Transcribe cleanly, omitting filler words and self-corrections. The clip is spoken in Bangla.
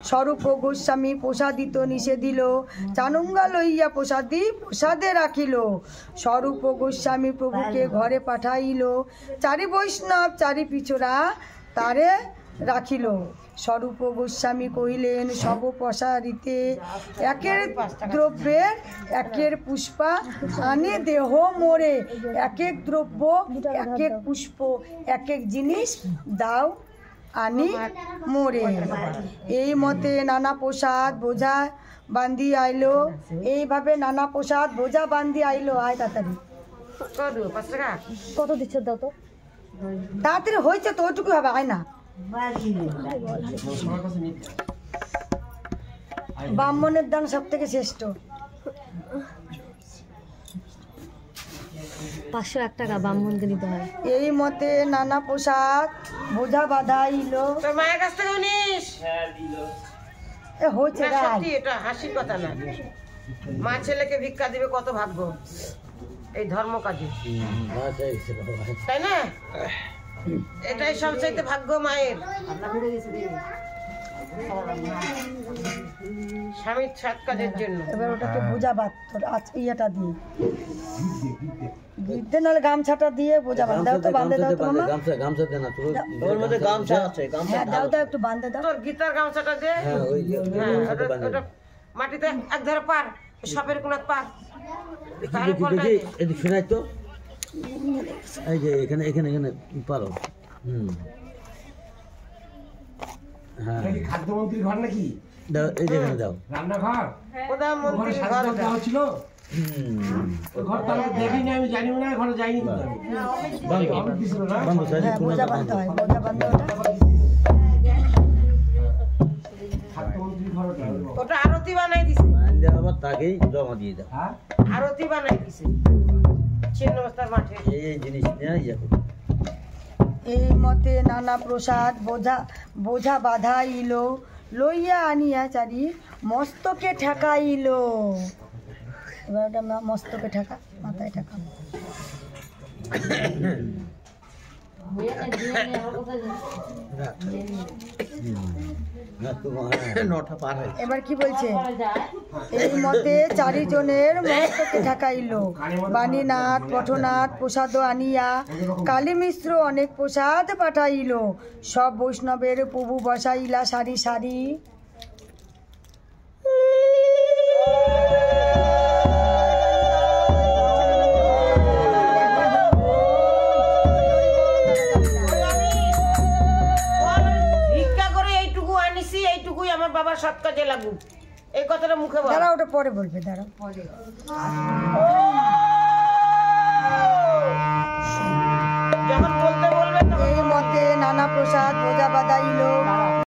স্বরূপ গোস্বামী প্রসাদিত নিষে দিল, চানুঙ্গা লইয়া প্রসাদে রাখিল। স্বরূপ গোস্বামী প্রভুকে ঘরে পাঠাইল, চারি বৈষ্ণব চারি পিছরা তারে রাখিল। স্বরূপ গোস্বামী কহিলেন, সব প্রসারিতে একের দ্রব্যের একের পুষ্পা আনে দেহ মোরে, এক এক দ্রব্য এক এক পুষ্প এক এক জিনিস দাও আনি মোরে। এই মতে নানা প্রসাদ বোঝা বান্ধি আইলো, এইভাবে নানা প্রসাদ বোঝা বান্ধি আইলো। আয় তাড়াতাড়ি, কত দিচ্ছ দাও তো, তাড়াতাড়ি হয়েছে তো, ওইটুকু হবে। আয় না, ব্রাহ্মণের দান সব থেকে শ্রেষ্ঠ। 501 টাকা ব্রাহ্মণকে দিতে হয়। এই মতে নানা প্রসাদ বোঝা বাঁধাইল। তোর মায়ের কাছ থেকে উনিস হয়েছে, এটা হাসির কথা না। মা ছেলেকে ভিক্ষা দিবে, কত ভাগ্য এই ধর্ম কাজে, তাই না? এটাই সবচাইতে ভাগ্য মায়ের। স্বামীর সৎ কাজের জন্য। এবার ওটাকে বোঝা বাঁধ, তোর ইয়েটা দিয়ে গিদ্দে নাহলে গামছাটা দিয়ে বোঝা বাঁধ দাও তো, বাঁধে দাও তো মামা। গামছা দে না, তোর মধ্যে গামছা আছে, হ্যাঁ দাও দাও, একটু বাঁধে দাও। তোর গীতার গামছাটা দে। হ্যাঁ ওই ওটা মাটিতে এক ধারে পার, সাপের কোনাত পার। দেখি এদিক শোনাই তো, এই যে এখানে এখানে এখানে পারো। হ্যাঁ, খাদ্যমন্ত্রীর ঘর নাকি? দাও, এই যে এখানে দাও। রান্নাঘর, প্রধানমন্ত্রীর ঘর স্বাধীনতা হচ্ছিল ওই ঘরটা আমি দেখিনি, আমি জানি না, ঘরে যাইনি। হ্যাঁ বোঝা বাঁধতে হয়, বোঝা বাঁধতে ওটা। খাদ্যমন্ত্রীর ঘর ওটা আরতি বানাই দিছে, আবার তাকেই জমা দিয়ে দাও। আরতি বানাই দিছে ছিন্নমস্তার মাঠে। এই জিনিস নিয়ে যাবো। এই মতে নানা প্রসাদ বোঝা বাঁধাইল, লইয়া আনিয়া চারি মস্তকে ঠেকাইল। এবার ওটা মস্তকে ঠেকা, মাথায় ঠেকা। এবার কি বলছে? এই মতে চারিজনের মস্তকে ঠেকাইল, বাণীনাথ পটনাথ প্রসাদ আনিয়া কালী মিশ্র অনেক প্রসাদ পাঠাইল। সব বৈষ্ণবের প্রভু বসাইলা সারি সারি। আমার বাবার সৎ কাজে লাগুক, এই কথাটা মুখে বল। দাঁড়া, ওটা পরে বলবে, দাঁড়া। যখন বলতে বলবে। এই মতে নানা প্রসাদ